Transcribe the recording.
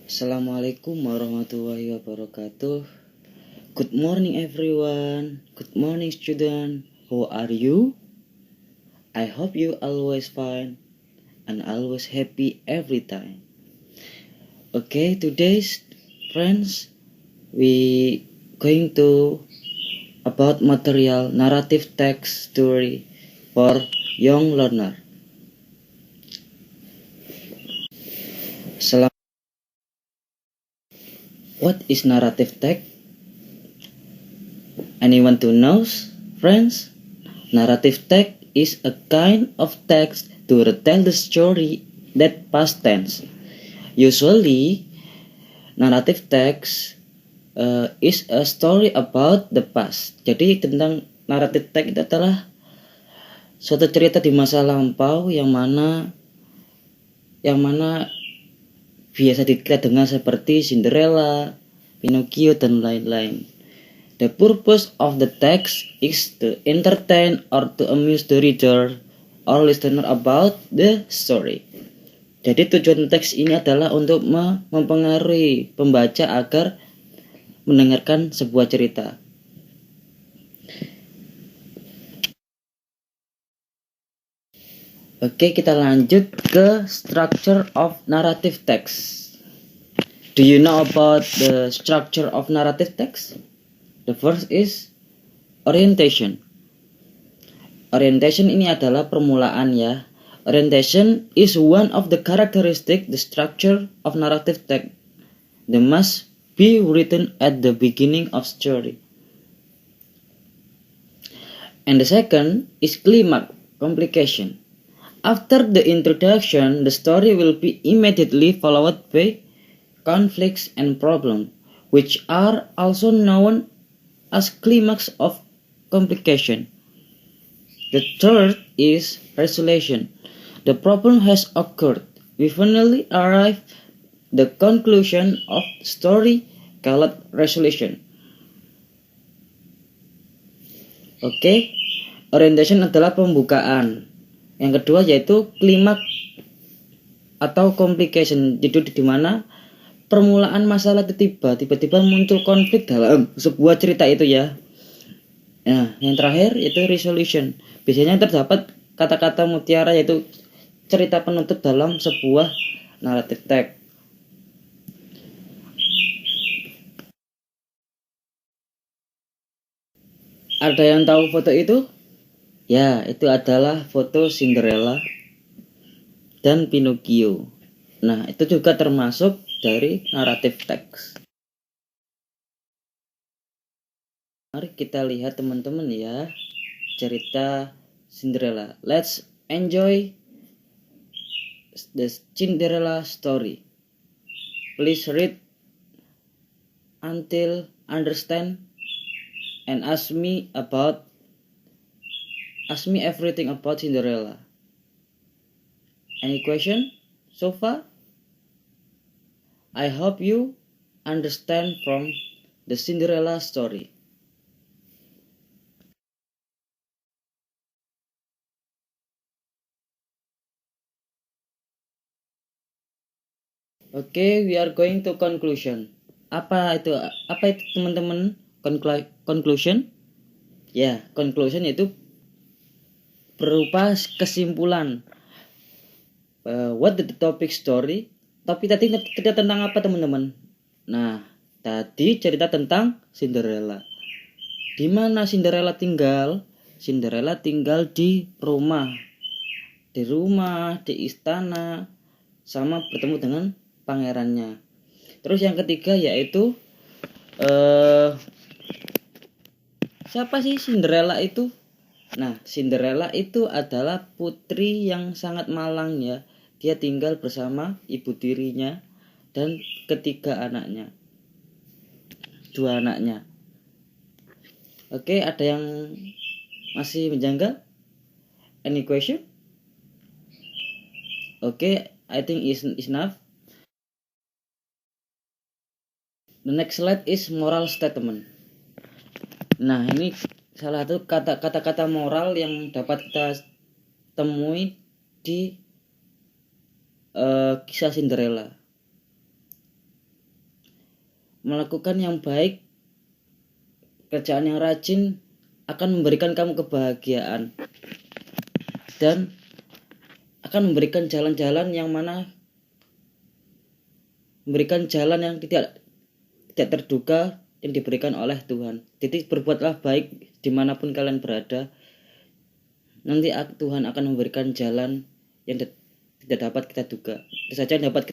Assalamualaikum warahmatullahi wabarakatuh. Good morning everyone. Good morning student. How are you? I hope you always fine and always happy every time. Okay, today's friends, we going to about material narrative text story for young learner. What is narrative text? Anyone to knows, friends? Narrative text is a kind of text to retell the story that past tense. Usually, narrative text is a story about the past. Jadi tentang narrative text itu adalah suatu cerita di masa lampau yang mana biasa dikira dengan seperti Cinderella, Pinocchio dan lain-lain. The purpose of the text is to entertain or to amuse the reader or listener about the story. Jadi tujuan teks ini adalah untuk mempengaruhi pembaca agar mendengarkan sebuah cerita. Oke, kita lanjut ke structure of narrative text. Do you know about the structure of narrative text? The first is orientation. Orientation ini adalah permulaan ya. Orientation is one of the characteristic the structure of narrative text. They must be written at the beginning of story. And the second is climax, complication. After the introduction, the story will be immediately followed by conflicts and problems, which are also known as climax of complication. The third is resolution. The problem has occurred. We finally arrive the conclusion of story called resolution. Oke, orientation adalah pembukaan. Yang kedua yaitu klimaks atau complication. Jadi di mana permulaan masalah itu tiba-tiba muncul konflik dalam sebuah cerita itu ya. Nah, yang terakhir yaitu resolution. Biasanya terdapat kata-kata mutiara yaitu cerita penutup dalam sebuah narrative text. Ada yang tahu foto itu? Ya, itu adalah foto Cinderella dan Pinocchio. Nah, itu juga termasuk dari narrative text. Mari kita lihat teman-teman ya, cerita Cinderella. Let's enjoy the Cinderella story. Please read until understand and ask me everything about Cinderella. Any question so far? I hope you understand from the Cinderella story. Okay, we are going to conclusion. Apa itu teman-teman? Conclusion? Ya, conclusion itu berupa kesimpulan. What the topic story? Tapi tadi cerita tentang apa teman-teman? Nah, tadi cerita tentang Cinderella. Di mana Cinderella tinggal? Cinderella tinggal di rumah. Di istana, sama bertemu dengan pangerannya. Terus yang ketiga yaitu siapa sih Cinderella itu? Nah, Cinderella itu adalah putri yang sangat malang ya. Dia tinggal bersama ibu tirinya dan dua anaknya. Oke, ada yang masih menjanggal? Any question? Oke, I think is enough. The next slide is moral statement. Nah, ini salah satu kata-kata moral yang dapat kita temui di kisah Cinderella. melakukan yang baik, kerjaan yang rajin akan memberikan kamu kebahagiaan dan akan memberikan jalan-jalan yang mana memberikan jalan yang tidak terduga yang diberikan oleh Tuhan. Jadi berbuatlah baik dimanapun kalian berada. Nanti Tuhan akan memberikan jalan yang tidak dapat kita duga. Itu saja yang dapat